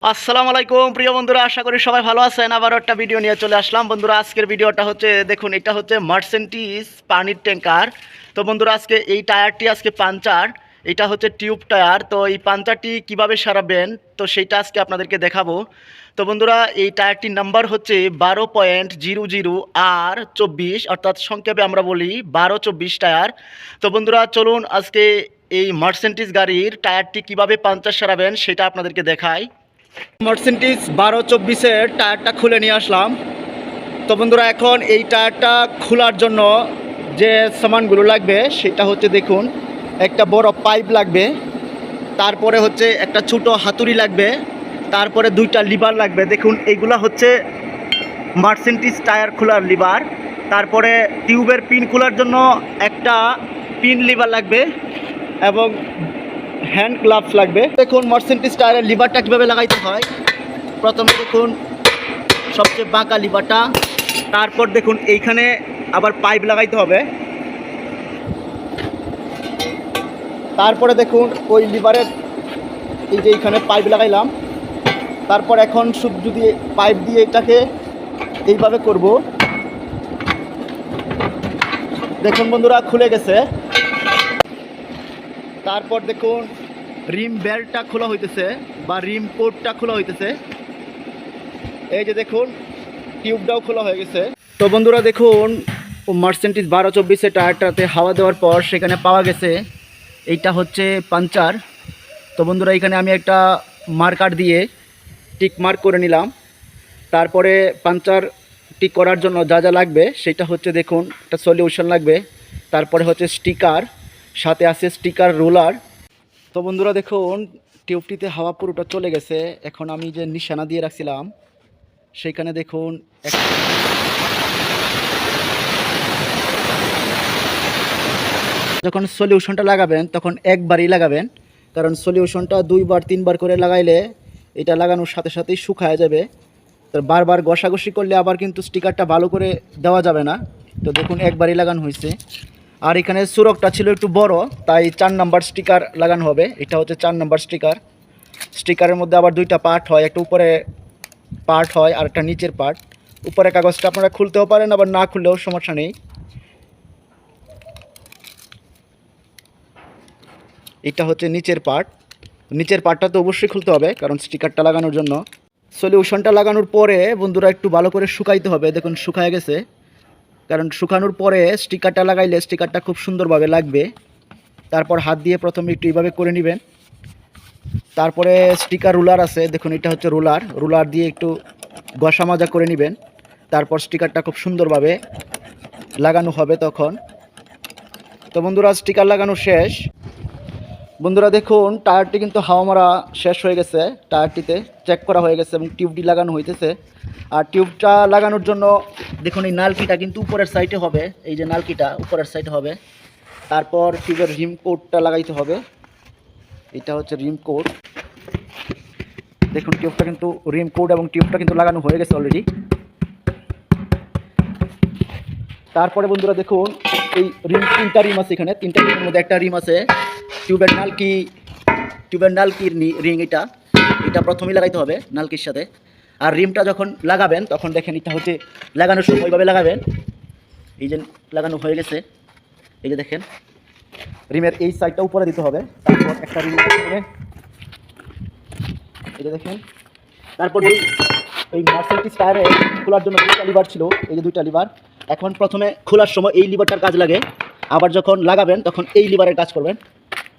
আসসালামু আলাইকুম প্রিয় বন্ধুরা, আশা করি সবাই ভালো আছেন। আবার একটা ভিডিও নিয়ে চলে আসলাম বন্ধুরা। আজকের ভিডিওটা হচ্ছে, দেখুন, এটা হচ্ছে মার্সেন্টিজ পানির ট্যাঙ্কার। তো বন্ধুরা, আজকে এই টায়ারটি আজকে পাঞ্চার, এটা হচ্ছে টিউব টায়ার। তো এই পাঞ্চারটি কিভাবে সারাবেন তো সেইটা আজকে আপনাদেরকে দেখাবো। তো বন্ধুরা, এই টায়ারটির নাম্বার হচ্ছে 12.00R24, অর্থাৎ সংক্ষেপে আমরা বলি 1224 টায়ার। তো বন্ধুরা, চলুন আজকে এই মার্সেন্টিজ গাড়ির টায়ারটি কিভাবে পাঞ্চার সারাবেন সেটা আপনাদেরকে দেখাই। মার্সেন্টিজ 1224-এর টায়ারটা খুলে নিয়ে আসলাম। তো বন্ধুরা, এখন এই টায়ারটা খোলার জন্য যে সামানগুলো লাগবে সেটা হচ্ছে, দেখুন, একটা বড় পাইপ লাগবে, তারপরে হচ্ছে একটা ছোটো হাতুড়ি লাগবে, তারপরে দুইটা লিভার লাগবে। দেখুন, এইগুলা হচ্ছে মার্সেন্টিজ টায়ার খোলার লিভার। তারপরে টিউবের পিন খোলার জন্য একটা পিন লিভার লাগবে এবং হ্যান্ড গ্লাভস লাগবে। দেখুন, মার্সেন্টিজ টায়ারের লিভারটা কীভাবে লাগাইতে হয়। প্রথমে দেখুন সবচেয়ে বাঁকা লিভারটা, তারপর দেখুন এইখানে আবার পাইপ লাগাইতে হবে, তারপরে দেখুন ওই লিভারের এই যে এইখানে পাইপ লাগাইলাম। তারপর এখন শুধু যদি পাইপ দিয়ে এটাকে এইভাবে করব। দেখুন বন্ধুরা, খুলে গেছে। তারপর দেখুন রিম বেল্টটা খোলা হইতেছে বা রিম পোর্টটা খোলা হইতেছে। এই যে দেখুন টিউবটাও খোলা হয়ে গেছে। তো বন্ধুরা, দেখুন মার্সেন্টিজ 1224-এর টায়ারটাতে হাওয়া দেওয়ার পর সেখানে পাওয়া গেছে এইটা হচ্ছে পাঞ্চার। তো বন্ধুরা, এখানে আমি একটা মার্কার দিয়ে টিক মার্ক করে নিলাম। তারপরে পাঞ্চার টিক করার জন্য যা যা লাগবে সেটা হচ্ছে, দেখুন, একটা সলিউশন লাগবে, তারপরে হচ্ছে স্টিকার, সাথে আছে স্টিকার রোলার। তো বন্ধুরা, দেখুন টিউবটিতে হাওয়া পুরোটা চলে গেছে। এখন আমি যে নিশানা দিয়ে রাখছিলাম সেইখানে দেখুন যখন সলিউশনটা লাগাবেন তখন একবারই লাগাবেন, কারণ সলিউশনটা দুইবার তিনবার করে লাগাইলে এটা লাগানোর সাথে সাথেই শুকায় যাবে। তো বারবার ঘষাঘষি করলে আবার কিন্তু স্টিকারটা ভালো করে দেওয়া যাবে না। তো দেখুন একবারই লাগানো হয়েছে। আর এখানে সুরকটা ছিল একটু বড়, তাই 4 নাম্বার স্টিকার লাগানো হবে। এটা হচ্ছে 4 নাম্বার স্টিকার। স্টিকারের মধ্যে আবার দুইটা পার্ট হয়, একটা উপরে পার্ট হয় আর একটা নিচের পার্ট। উপরে কাগজটা আপনারা খুলতেও পারেন, আবার না খুললেও সমস্যা নেই। এটা হচ্ছে নিচের পার্ট। নিচের পার্টটা তো অবশ্যই খুলতে হবে, কারণ স্টিকারটা লাগানোর জন্য। সলিউশনটা লাগানোর পরে বন্ধুরা একটু ভালো করে শুকাইতে হবে। দেখুন শুকায় গেছে, কারণ শুকানোর পরে স্টিকারটা লাগাইলে স্টিকারটা খুব সুন্দরভাবে লাগবে। তারপর হাত দিয়ে প্রথমে একটু এইভাবে করে নেবেন। তারপরে স্টিকার রুলার আছে, দেখুন এটা হচ্ছে রুলার। রুলার দিয়ে একটু ঘষা মাজা করে নেবেন। তারপর স্টিকারটা খুব সুন্দরভাবে লাগানো হবে তখন। তো বন্ধুরা, স্টিকার লাগানো শেষ। বন্ধুরা, দেখুন টায়ারটি কিন্তু হাওয়া মারা শেষ হয়ে গেছে। টায়ারটিতে চেক করা হয়ে গেছে এবং টিউবটি লাগানো হইতেছে। আর টিউবটা লাগানোর জন্য দেখুন এই নালকিটা কিন্তু উপরের সাইডে হবে। এই যে নালকিটা উপরের সাইডে হবে। তারপর টিউবের রিম কোটটা লাগাইতে হবে। এটা হচ্ছে রিম কোট। দেখুন টিউবটা কিন্তু রিম কোট এবং টিউবটা কিন্তু লাগানো হয়ে গেছে অলরেডি। তারপরে বন্ধুরা, দেখুন এই রিম, 3টা রিম আছে এখানে। 3টা রিমের মধ্যে একটা রিম আছে টিউবের নালকির রিং। এটা প্রথমেই লাগাইতে হবে নালকির সাথে। আর রিমটা যখন লাগাবেন তখন দেখেন এটা হচ্ছে লাগানোর সময় ওইভাবে লাগাবেন। এই যে লাগানো হয়ে গেছে, এই যে দেখেন রিমের এই সাইডটা উপরে দিতে হবে। তারপর একটা রিম হবে, এই যে দেখেন। তারপর এই মার্সেন্টিজ টায়ারে খোলার জন্য 2টা লিভার ছিল, এই যে 2টা লিভার। এখন প্রথমে খোলার সময় এই লিভারটার কাজ লাগে, আবার যখন লাগাবেন তখন এই লিভারের কাজ করবেন।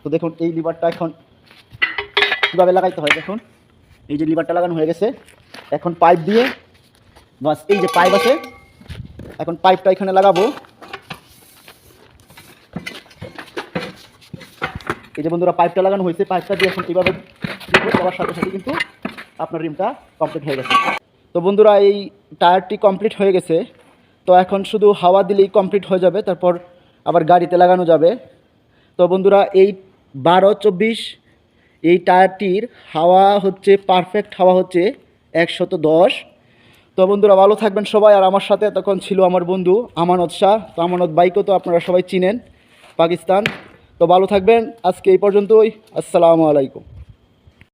তো দেখুন এই লিভারটা এখন কীভাবে লাগাইতে হয়। দেখুন এই যে লিভারটা লাগানো হয়ে গেছে। এখন পাইপ দিয়ে, বাস এই যে পাইপ আছে, এখন পাইপটা এখানে লাগাবো। এই যে বন্ধুরা পাইপটা লাগানো হয়েছে। পাইপটা দিয়ে এখন কীভাবে দেওয়ার সাথে সাথে কিন্তু আপনার রিমটা কমপ্লিট হয়ে গেছে। তো বন্ধুরা, এই টায়ারটি কমপ্লিট হয়ে গেছে। তো এখন শুধু হাওয়া দিলেই কমপ্লিট হয়ে যাবে, তারপর আবার গাড়িতে লাগানো যাবে। তো বন্ধুরা, এই 1224 এই টায়ারটির হাওয়া হচ্ছে পারফেক্ট, হাওয়া হচ্ছে 110। তো বন্ধুরা, ভালো থাকবেন সবাই। আর আমার সাথে তখন ছিল আমার বন্ধু আমানত শাহ। তো আমানত বাইকও তো আপনারা সবাই চিনেন, পাকিস্তান। তো ভালো থাকবেন, আজকে এই পর্যন্তই। আসসালামু আলাইকুম।